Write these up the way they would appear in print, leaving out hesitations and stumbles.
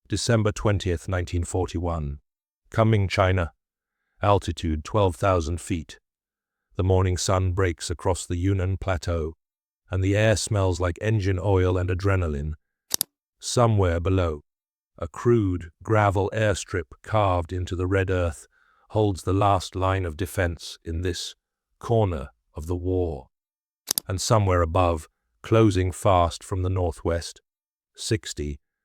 December 20th, 1941. Kunming, China. Altitude 12,000 feet. The morning sun breaks across the Yunnan Plateau, and the air smells like engine oil and adrenaline. Somewhere below, a crude, gravel airstrip carved into the red earth holds the last line of defense in this corner of the war. And somewhere above, closing fast from the northwest,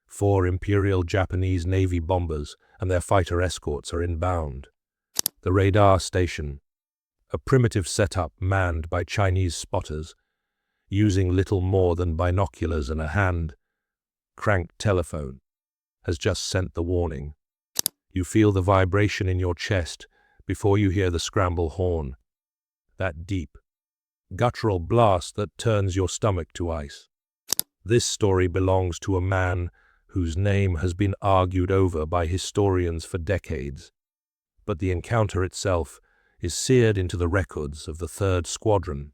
4 Imperial Japanese Navy bombers and their fighter escorts are inbound. The radar station, a primitive setup manned by Chinese spotters, using little more than binoculars and a hand-cranked telephone, has just sent the warning. You feel the vibration in your chest before you hear the scramble horn, that deep, guttural blast that turns your stomach to ice. This story belongs to a man whose name has been argued over by historians for decades, but the encounter itself is seared into the records of the 3rd Squadron,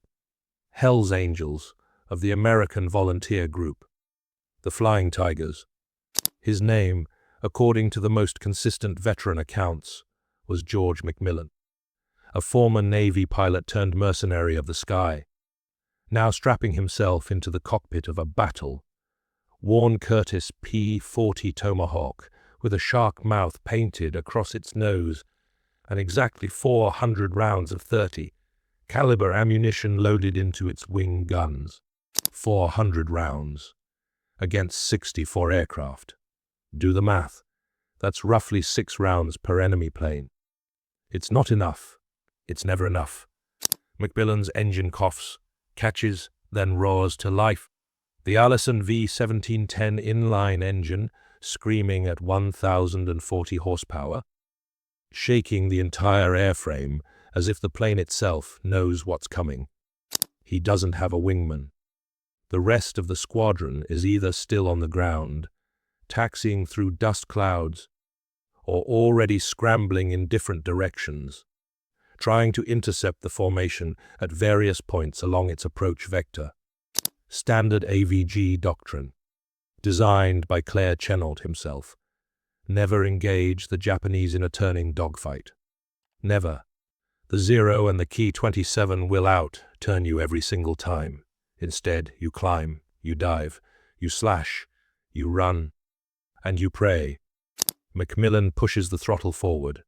Hell's Angels of the American Volunteer Group, the Flying Tigers. His name, according to the most consistent veteran accounts, was George McMillan, a former Navy pilot turned mercenary of the sky, now strapping himself into the cockpit of a battle-worn Curtiss P-40 Tomahawk with a shark mouth painted across its nose and exactly 400 rounds of .30 caliber ammunition loaded into its wing guns. 400 rounds against 64 aircraft. Do the math. That's roughly 6 rounds per enemy plane. It's not enough. It's never enough. McMillan's engine coughs, catches, then roars to life. The Allison V1710 inline engine, screaming at 1,040 horsepower, shaking the entire airframe as if the plane itself knows what's coming. He doesn't have a wingman. The rest of the squadron is either still on the ground, taxiing through dust clouds, or already scrambling in different directions, trying to intercept the formation at various points along its approach vector. Standard AVG doctrine, designed by Claire Chennault himself. Never engage the Japanese in a turning dogfight. Never. The 0 and the key 27 will turn you every single time. Instead, you climb, you dive, you slash, you run, and you pray. McMillan pushes the throttle forward.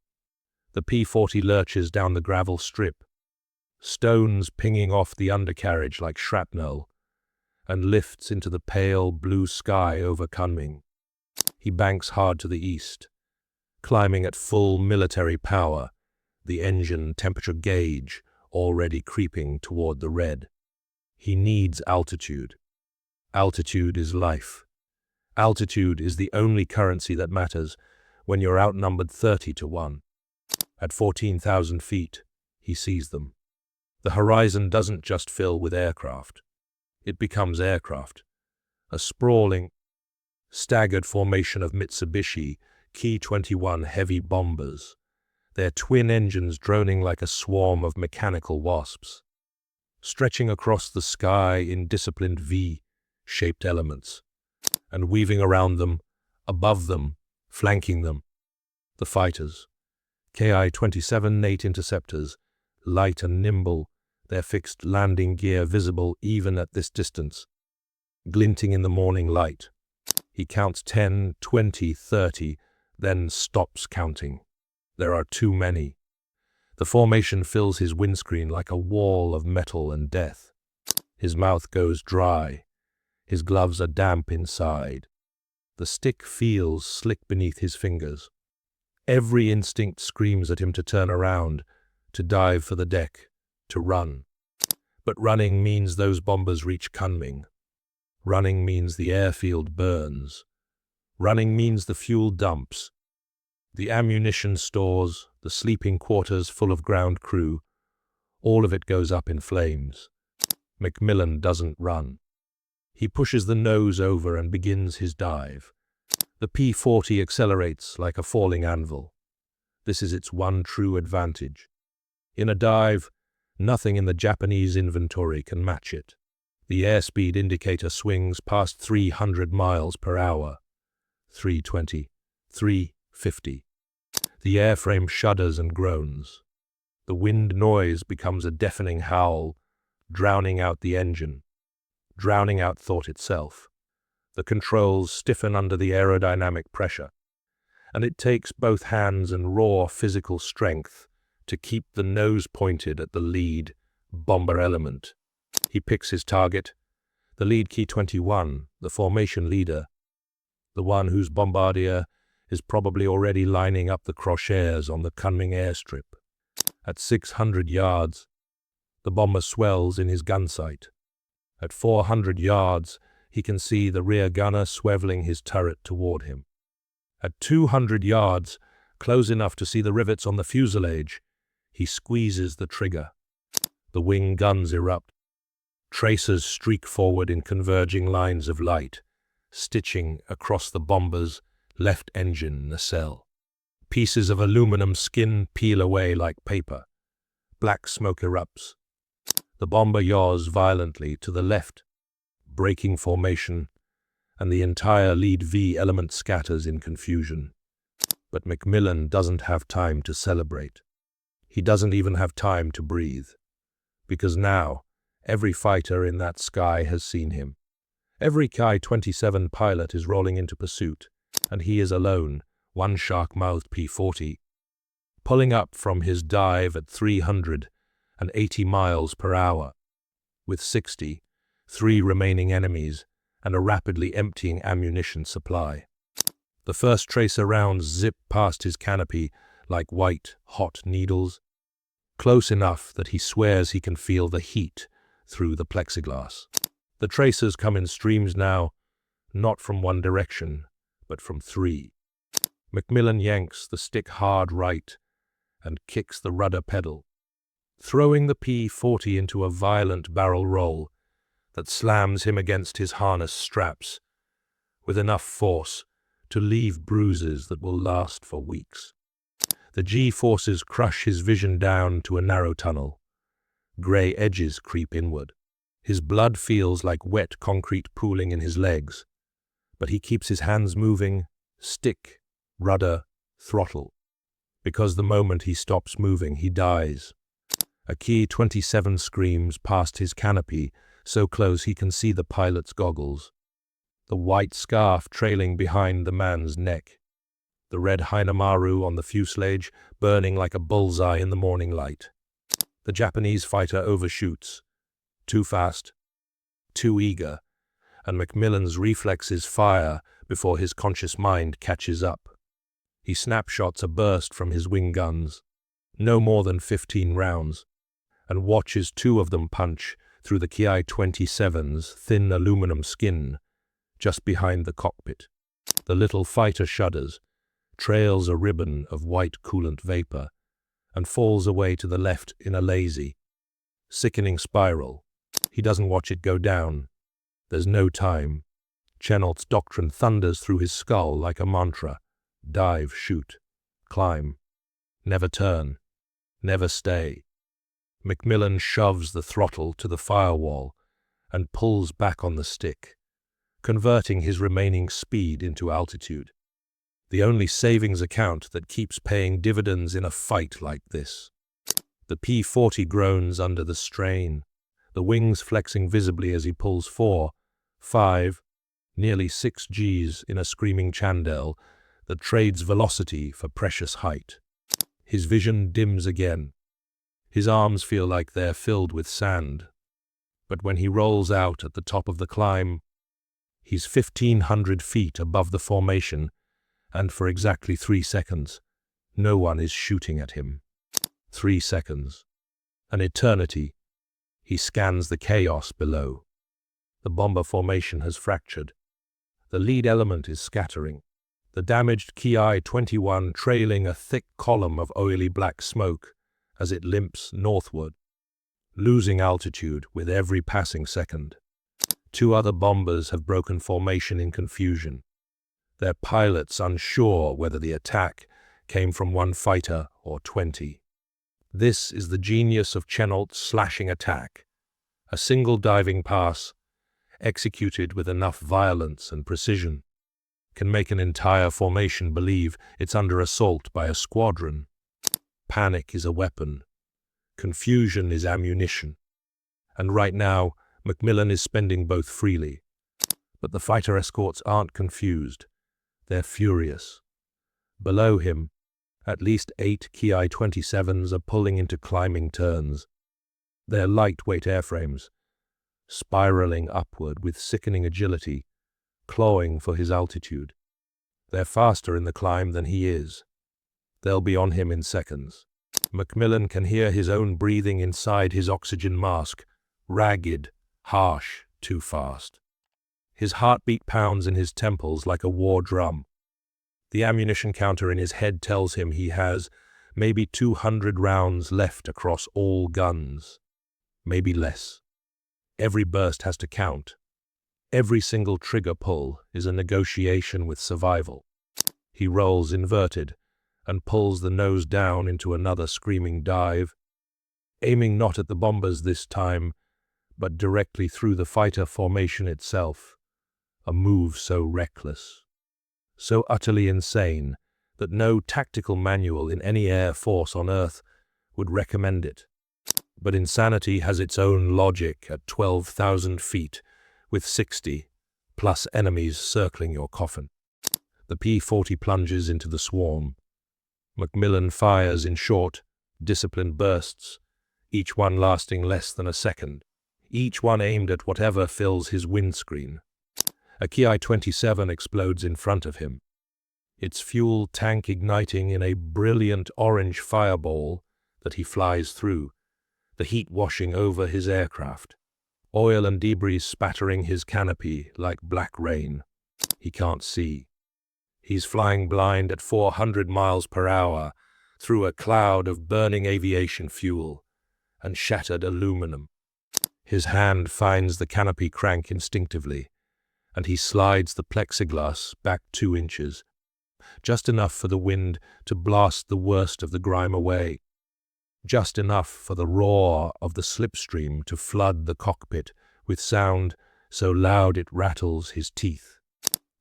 The P-40 lurches down the gravel strip, stones pinging off the undercarriage like shrapnel, and lifts into the pale blue sky over Kunming. He banks hard to the east, climbing at full military power, the engine temperature gauge already creeping toward the red. He needs altitude. Altitude is life. Altitude is the only currency that matters when you're outnumbered 30-1. At 14,000 feet, he sees them. The horizon doesn't just fill with aircraft. It becomes aircraft. A sprawling, staggered formation of Mitsubishi Ki-21 heavy bombers, their twin engines droning like a swarm of mechanical wasps, stretching across the sky in disciplined V-shaped elements, and weaving around them, above them, flanking them. The fighters, Ki-27 Nate interceptors, light and nimble, their fixed landing gear visible even at this distance, glinting in the morning light. He counts 10, 20, 30, then stops counting. There are too many. The formation fills his windscreen like a wall of metal and death. His mouth goes dry. His gloves are damp inside. The stick feels slick beneath his fingers. Every instinct screams at him to turn around, to dive for the deck, to run. But running means those bombers reach Kunming. Running means the airfield burns. Running means the fuel dumps. The ammunition stores, the sleeping quarters full of ground crew, all of it goes up in flames. McMillan doesn't run. He pushes the nose over and begins his dive. The P-40 accelerates like a falling anvil. This is its one true advantage. In a dive, nothing in the Japanese inventory can match it. The airspeed indicator swings past 300 miles per hour. 320, 350. The airframe shudders and groans. The wind noise becomes a deafening howl, drowning out the engine, drowning out thought itself. The controls stiffen under the aerodynamic pressure, and it takes both hands and raw physical strength to keep the nose pointed at the lead bomber element. He picks his target, the lead Ki-21, the formation leader, the one whose bombardier is probably already lining up the crosshairs on the Kunming airstrip. At 600 yards, the bomber swells in his gun sight. At 400 yards, he can see the rear gunner swiveling his turret toward him. At 200 yards, close enough to see the rivets on the fuselage, he squeezes the trigger. The wing guns erupt. Tracers streak forward in converging lines of light, stitching across the bomber's left engine nacelle. Pieces of aluminum skin peel away like paper. Black smoke erupts. The bomber yaws violently to the left, breaking formation, and the entire lead V element scatters in confusion. But McMillan doesn't have time to celebrate. He doesn't even have time to breathe. Because now, every fighter in that sky has seen him. Every Ki-27 pilot is rolling into pursuit, and he is alone, one shark-mouthed P-40, pulling up from his dive at 380 miles per hour, with 63 remaining enemies and a rapidly emptying ammunition supply. The first tracer rounds zip past his canopy like white, hot needles, close enough that he swears he can feel the heat through the plexiglass. The tracers come in streams now, not from one direction, but from three. McMillan yanks the stick hard right and kicks the rudder pedal, throwing the P-40 into a violent barrel roll that slams him against his harness straps with enough force to leave bruises that will last for weeks. The G-forces crush his vision down to a narrow tunnel. Grey edges creep inward. His blood feels like wet concrete pooling in his legs, but he keeps his hands moving, stick, rudder, throttle, because the moment he stops moving, he dies. A Ki-27 screams past his canopy, so close he can see the pilot's goggles. The white scarf trailing behind the man's neck. The red Hinamaru on the fuselage burning like a bullseye in the morning light. The Japanese fighter overshoots. Too fast, too eager, and McMillan's reflexes fire before his conscious mind catches up. He snapshots a burst from his wing guns, no more than 15 rounds, and watches two of them punch through the Ki-27's thin aluminum skin just behind the cockpit. The little fighter shudders, trails a ribbon of white coolant vapor, and falls away to the left in a lazy, sickening spiral. He doesn't watch it go down. There's no time. Chenault's doctrine thunders through his skull like a mantra. Dive, shoot, climb, never turn, never stay. McMillan shoves the throttle to the firewall and pulls back on the stick, converting his remaining speed into altitude. The only savings account that keeps paying dividends in a fight like this. The P-40 groans under the strain, the wings flexing visibly as he pulls 4, 5, nearly 6 Gs in a screaming chandelle that trades velocity for precious height. His vision dims again. His arms feel like they're filled with sand. But when he rolls out at the top of the climb, he's 1,500 feet above the formation, and for exactly 3 seconds, no one is shooting at him. 3 seconds. An eternity. He scans the chaos below. The bomber formation has fractured. The lead element is scattering. The damaged Ki-21 trailing a thick column of oily black smoke as it limps northward, losing altitude with every passing second. 2 other bombers have broken formation in confusion, their pilots unsure whether the attack came from one fighter or 20. This is the genius of Chenault's slashing attack, a single diving pass, executed with enough violence and precision, can make an entire formation believe it's under assault by a squadron. Panic is a weapon. Confusion is ammunition. And right now, Macmillan is spending both freely. But the fighter escorts aren't confused. They're furious. Below him, at least 8 Ki-27s are pulling into climbing turns. They're lightweight airframes, spiraling upward with sickening agility, clawing for his altitude. They're faster in the climb than he is. They'll be on him in seconds. Macmillan can hear his own breathing inside his oxygen mask, ragged, harsh, too fast. His heartbeat pounds in his temples like a war drum. The ammunition counter in his head tells him he has maybe 200 rounds left across all guns. Maybe less. Every burst has to count. Every single trigger pull is a negotiation with survival. He rolls inverted and pulls the nose down into another screaming dive, aiming not at the bombers this time, but directly through the fighter formation itself. A move so reckless, so utterly insane, that no tactical manual in any air force on Earth would recommend it. But insanity has its own logic at 12,000 feet, with 60 plus enemies circling your coffin. The P-40 plunges into the swarm. Macmillan fires in short, disciplined bursts, each one lasting less than a second, each one aimed at whatever fills his windscreen. A Ki-27 explodes in front of him, its fuel tank igniting in a brilliant orange fireball that he flies through, the heat washing over his aircraft, oil and debris spattering his canopy like black rain. He can't see. He's flying blind at 400 miles per hour through a cloud of burning aviation fuel and shattered aluminum. His hand finds the canopy crank instinctively, and he slides the plexiglass back 2 inches, just enough for the wind to blast the worst of the grime away, just enough for the roar of the slipstream to flood the cockpit with sound so loud it rattles his teeth.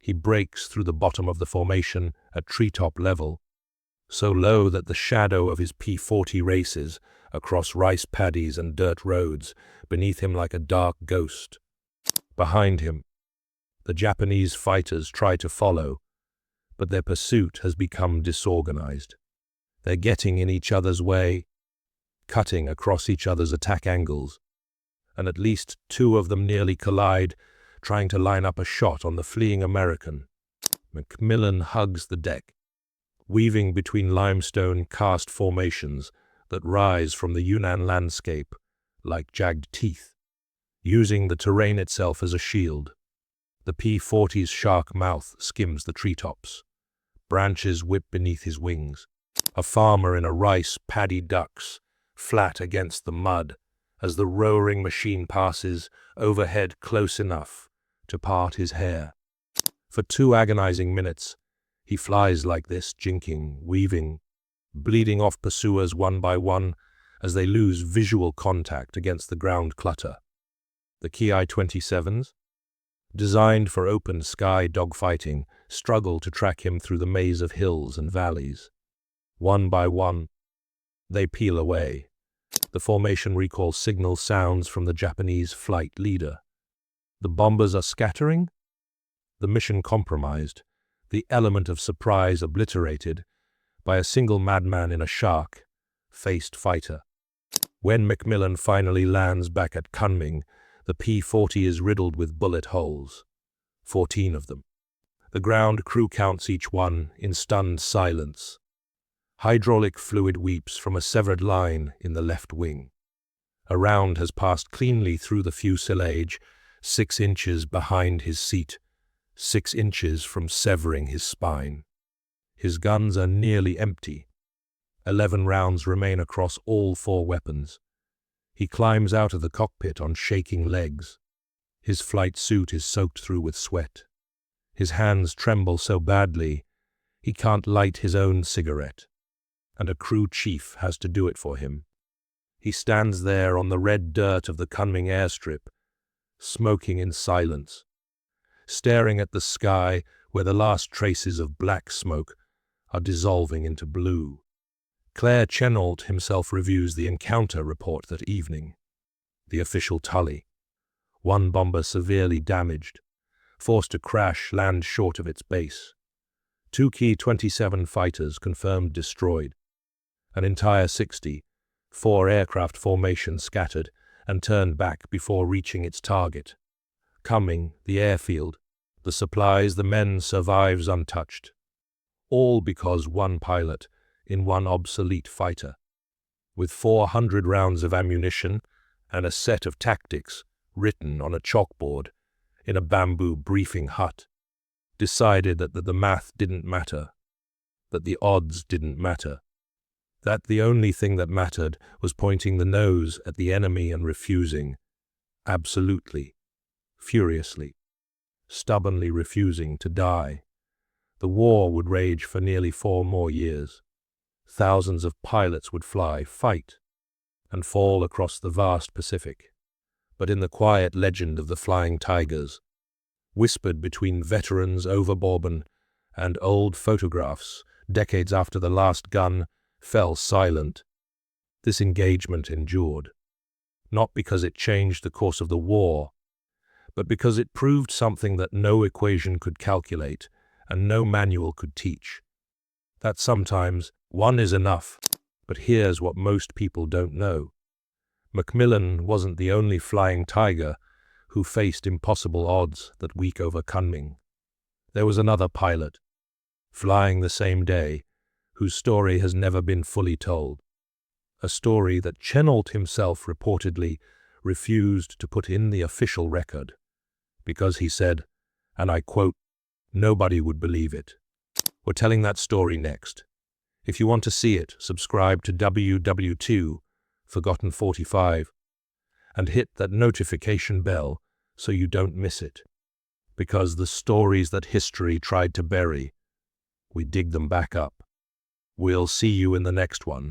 He breaks through the bottom of the formation at treetop level, so low that the shadow of his P-40 races across rice paddies and dirt roads beneath him like a dark ghost. Behind him, the Japanese fighters try to follow, but their pursuit has become disorganized. They're getting in each other's way, cutting across each other's attack angles, and at least 2 of them nearly collide, trying to line up a shot on the fleeing American. Macmillan hugs the deck, weaving between limestone karst formations that rise from the Yunnan landscape like jagged teeth, using the terrain itself as a shield. The P-40's shark mouth skims the treetops. Branches whip beneath his wings. A farmer in a rice paddy ducks, flat against the mud, as the roaring machine passes overhead close enough to part his hair. For 2 agonizing minutes, he flies like this, jinking, weaving, bleeding off pursuers one by one as they lose visual contact against the ground clutter. The Ki-27s, designed for open sky dogfighting, struggle to track him through the maze of hills and valleys. One by one, they peel away. The formation recall signal sounds from the Japanese flight leader. The bombers are scattering, the mission compromised, the element of surprise obliterated by a single madman in a shark-faced fighter. When Macmillan finally lands back at Kunming, the P-40 is riddled with bullet holes, 14 of them. The ground crew counts each one in stunned silence. Hydraulic fluid weeps from a severed line in the left wing. A round has passed cleanly through the fuselage, 6 inches behind his seat, 6 inches from severing his spine. His guns are nearly empty. 11 rounds remain across all 4 weapons. He climbs out of the cockpit on shaking legs. His flight suit is soaked through with sweat. His hands tremble so badly, he can't light his own cigarette, and a crew chief has to do it for him. He stands there on the red dirt of the Kunming airstrip, smoking in silence, staring at the sky where the last traces of black smoke are dissolving into blue. Claire Chennault himself reviews the encounter report that evening. The official tally: one bomber severely damaged, forced to crash, land short of its base. 2 key 27 fighters confirmed destroyed. An entire 60, 4 aircraft formation scattered and turned back before reaching its target. Coming, the airfield, the supplies, the men survives untouched. All because one pilot in one obsolete fighter, with 400 rounds of ammunition and a set of tactics written on a chalkboard in a bamboo briefing hut, decided that the math didn't matter, that the odds didn't matter, that the only thing that mattered was pointing the nose at the enemy and refusing, absolutely, furiously, stubbornly refusing to die. The war would rage for nearly 4 more years. Thousands of pilots would fly, fight, and fall across the vast Pacific. But in the quiet legend of the Flying Tigers, whispered between veterans over bourbon and old photographs, decades after the last gun fell silent, this engagement endured, not because it changed the course of the war, but because it proved something that no equation could calculate and no manual could teach: that sometimes one is enough. But here's what most people don't know. Macmillan wasn't the only flying tiger who faced impossible odds that week over Kunming. There was another pilot, flying the same day, whose story has never been fully told. A story that Chennault himself reportedly refused to put in the official record, because he said, and I quote, "Nobody would believe it." We're telling that story next. If you want to see it, subscribe to WW2 Forgotten 45 and hit that notification bell so you don't miss it. Because the stories that history tried to bury, we dig them back up. We'll see you in the next one.